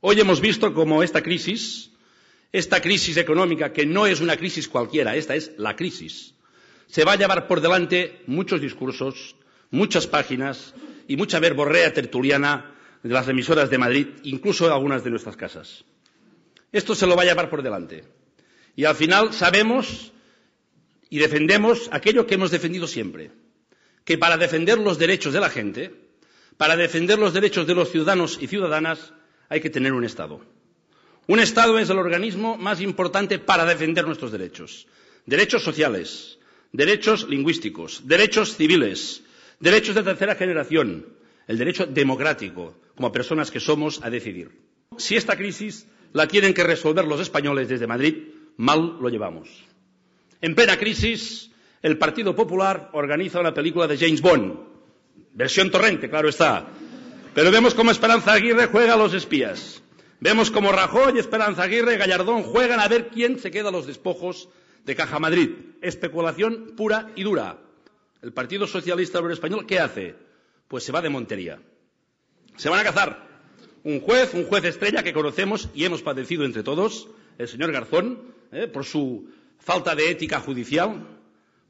Hoy hemos visto cómo esta crisis económica, que no es una crisis cualquiera, esta es la crisis, se va a llevar por delante muchos discursos, muchas páginas y mucha verborrea tertuliana de las emisoras de Madrid, incluso de algunas de nuestras casas. Esto se lo va a llevar por delante. Y al final sabemos y defendemos aquello que hemos defendido siempre, que para defender los derechos de la gente, para defender los derechos de los ciudadanos y ciudadanas, hay que tener un Estado. Un Estado es el organismo más importante para defender nuestros derechos. Derechos sociales, derechos lingüísticos, derechos civiles, derechos de tercera generación, el derecho democrático, como personas que somos, a decidir. Si esta crisis la tienen que resolver los españoles desde Madrid, mal lo llevamos. En plena crisis, el Partido Popular organiza una película de James Bond, versión torrente, claro está. Pero vemos cómo Esperanza Aguirre juega a los espías. Vemos cómo Rajoy, Esperanza Aguirre y Gallardón juegan a ver quién se queda los despojos de Caja Madrid. Especulación pura y dura. El Partido Socialista Obrero Español, ¿qué hace? Pues se va de montería. Se van a cazar un juez estrella que conocemos y hemos padecido entre todos, el señor Garzón, por su falta de ética judicial.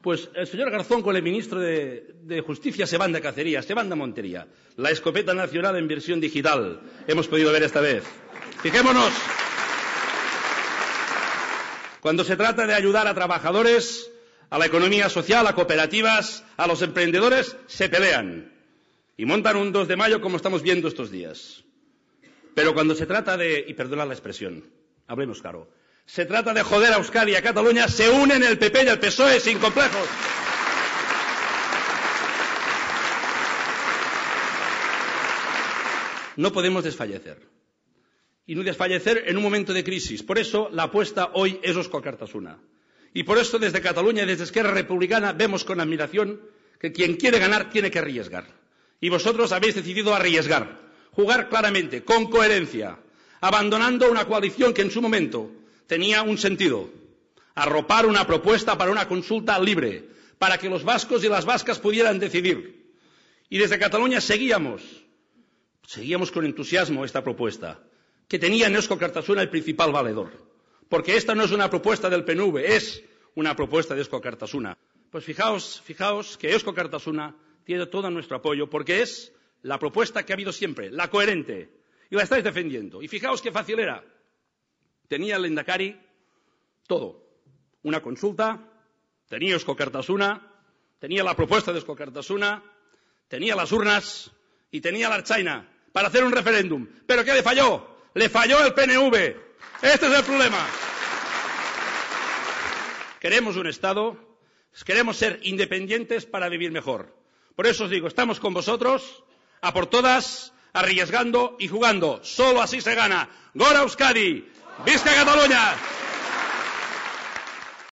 Pues el señor Garzón con el ministro de Justicia se van de cacería, se van de montería. La escopeta nacional en versión digital hemos podido ver esta vez. Fijémonos. Cuando se trata de ayudar a trabajadores, a la economía social, a cooperativas, a los emprendedores, se pelean. Y montan un 2 de mayo como estamos viendo estos días. Pero cuando se trata de, y perdonad la expresión, hablemos claro, se trata de joder a Euskadi y a Cataluña, se unen el PP y el PSOE sin complejos. No podemos desfallecer. Y no desfallecer en un momento de crisis. Por eso la apuesta hoy es Eusko Alkartasuna. Y por eso desde Cataluña y desde Esquerra Republicana vemos con admiración que quien quiere ganar tiene que arriesgar. Y vosotros habéis decidido arriesgar, jugar claramente, con coherencia, abandonando una coalición que en su momento tenía un sentido, arropar una propuesta para una consulta libre, para que los vascos y las vascas pudieran decidir. Y desde Cataluña seguíamos con entusiasmo esta propuesta, que tenía en Eusko Alkartasuna el principal valedor. Porque esta no es una propuesta del PNV, es una propuesta de Eusko Alkartasuna. Pues fijaos que Eusko Alkartasuna tiene todo nuestro apoyo, porque es la propuesta que ha habido siempre, la coherente, y la estáis defendiendo. Y fijaos qué fácil era. Tenía el lehendakari todo. Una consulta, tenía Eusko Alkartasuna, tenía la propuesta de Eusko Alkartasuna, tenía las urnas y tenía la Ertzaina para hacer un referéndum. ¿Pero qué le falló? Le falló el PNV. Este es el problema. Queremos un Estado, queremos ser independientes para vivir mejor. Por eso os digo, estamos con vosotros, a por todas, arriesgando y jugando. Solo así se gana. ¡Gora Euskadi! ¡Visca Cataluña!